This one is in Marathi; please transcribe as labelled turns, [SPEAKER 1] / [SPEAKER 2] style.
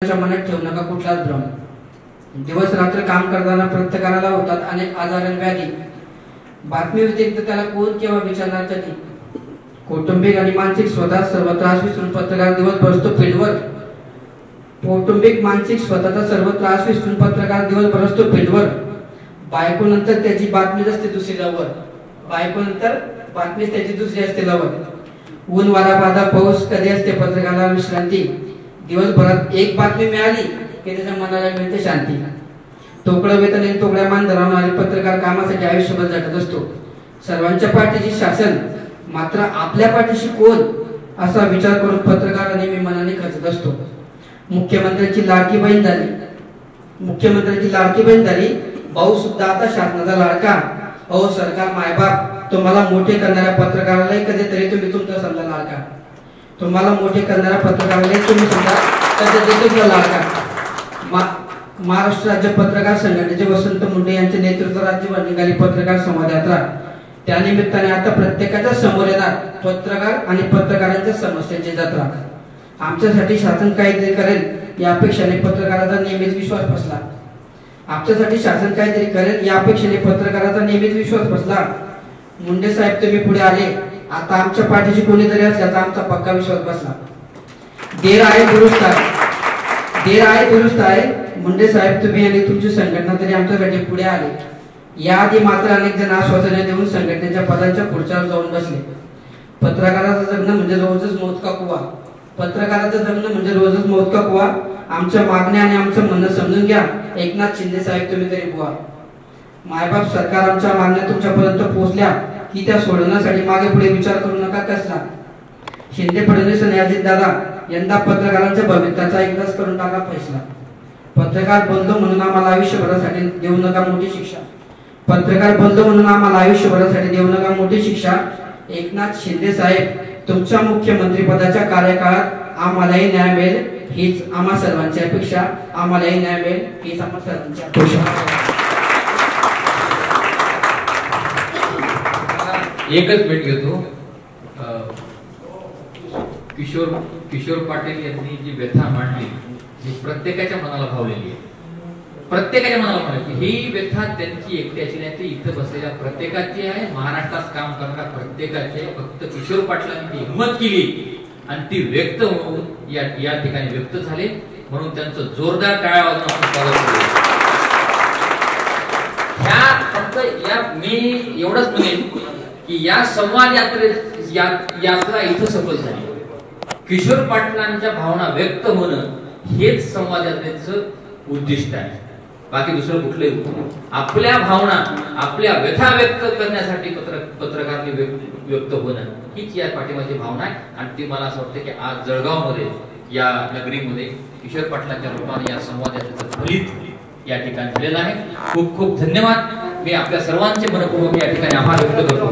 [SPEAKER 1] मनात ठेवू नका कुठलाच भ्रम। दिवस रात्र काम करताना प्रत्येकाला होतात अनेक आजार आणि व्याधी। बातमी व्यतिरिक्त त्याला कोण केव्हा विचारणार कधी? कौटुंबिक आणि मानसिक स्वतः सर्व त्रास विसरून पत्रकार दिवसभर असतो फील्डवर। कौटुंबिक मानसिक स्वतःचा सर्व त्रास विसरून पत्रकार दिवसभर असतो फील्डवर। बायको नंतर त्याची बातमीच असते दुसरी लवर। बायको नंतर बातमीच त्याची दुसरी असते लवर। ऊन वारा बाधा पाऊस कधी असते पत्रकाराला विश्रांती। दिवसभरात एक बातमी मिळाली की त्याच्या मनाला मिळते शांती। तोकडं वेतन आणि तोकड्या मान धरणारे पत्रकार कामासाठी आयुष्यभर झटत असतो। सर्वांच्या पाठीशी शासन मात्र आपल्या पाठीशी कोण असा विचार करून पत्रकार नेहमी मनाने खचत असतो। मुख्यमंत्र्यांची लाडकी बहीण झाली भाऊ सुद्धा आता शासनाचा लाडका। अहो सरकार मायबाप तुम्हाला मोठे करणाऱ्या पत्रकारालाही कधीतरी तुम्ही तुमचा समजा लाडका। तुम्हाला मोठे करणाऱ्या पत्रकारालाही तुम्ही सुद्धा कधीतरी तुमचा लाडका। महाराष्ट्र राज्य पत्रकार संघटनेचे वसंत मुंडे यांच्या नेतृत्वात राज्यभर निघाली पत्रकार संवाद यात्रा। त्यानिमित्ताने आता प्रत्येकाच्या समोर येणार पत्रकार आणि पत्रकारांच्या समस्यांची जत्रा। आमच्यासाठी शासन काहीतरी करेल या अपेक्षेने पत्रकाराचा नेहमीच विश्वास बसला। आमच्यासाठी शासन काहीतरी करेल या अपेक्षेने पत्रकाराचा नेहमीच विश्वास बसला। मुंडे साहेब तुम्ही पुढे आले, आता आमच्या पाठीशी कोणीतरी असल्याचा आमचा पक्का विश्वास बसला। देर आहे दुरुस्त आहे मुंडे साहेब तुम्ही आणि तुमची संघटना तरी आमच्यासाठी पुढे आले। याआधी मात्र अनेक जण आश्वासने देऊन संघटनेच्या पदांच्या खुर्च्यावर जाऊन बसले। पत्रकाराचं जगणं म्हणजे रोजच मौत का कुवा। पत्रकाराचं जगणं म्हणजे रोजच मौत का कुवा। आमच्या मागण्या आणि आमचं म्हणणं समजून घ्या एकनाथ शिंदे साहेब तुम्ही तरी बुवा। मायबाप सरकार आमच्या मागण्या तुमच्यापर्यंत पोहोचल्या की त्या सोडवण्यासाठी मागे पुढे विचार करू नका कसला। शिंदे फडणवीस आणि अजित दादा यंदा पत्रकारांच्या भविष्याचा एकदाच करून टाका फैसला। पत्रकार बनलो म्हणून आम्हाला आयुष्यभरासाठी देऊ नका मोठी शिक्षा। पत्रकार बनलो म्हणून आम्हाला आयुष्यभरासाठी देऊ नका मोठी शिक्षा। एकनाथ शिंदे साहेब तुमच्या मुख्यमंत्री पदाच्या कार्यकाळात आम्हालाही न्याय मिळेल हीच आम्हा सर्वांची अपेक्षा। आम्हालाही न्याय मिळेल हीच आम्हा सर्वांची अपेक्षा।
[SPEAKER 2] एकच मिनिट घेतो। किशोर पाटील यांनी जी व्यथा मांडली ती प्रत्येकाच्या मनाला भावलेली आहे। प्रत्येकाच्या मनाला भावली ही व्यथा त्यांची एकट्याची नाही, ती इथं बसलेल्या प्रत्येकाची आहे। महाराष्ट्रात काम करणाऱ्या प्रत्येकाची आहे। फक्त किशोर पाटलांनी ती हिंमत केली आणि ती व्यक्त होऊन या ठिकाणी व्यक्त झाले म्हणून त्यांचं जोरदार टाळ्या वाजवून आपण स्वागत करू। मी एवढंच म्हणेन की या संवाद यात्रा इथं सफल झाली। किशोर पाटलांच्या भावना व्यक्त होणं हेच संवाद यात्रेचं उद्दिष्ट आहे। बाकी दुसरं कुठलंही आपल्या भावना आपल्या व्यथा व्यक्त करण्यासाठी पत्रकारांनी व्यक्त होणं हीच या पाठीमागची भावना आहे। आणि ती मला असं वाटतं की आज जळगाव मध्ये या नगरीमध्ये किशोर पाटलांच्या रूपाने या संवाद यात्रेचं फलित या ठिकाणी झालेलं आहे। खूप खूप धन्यवाद। मी आपल्या सर्वांचे मनपूर्वक या ठिकाणी आभार व्यक्त करतो।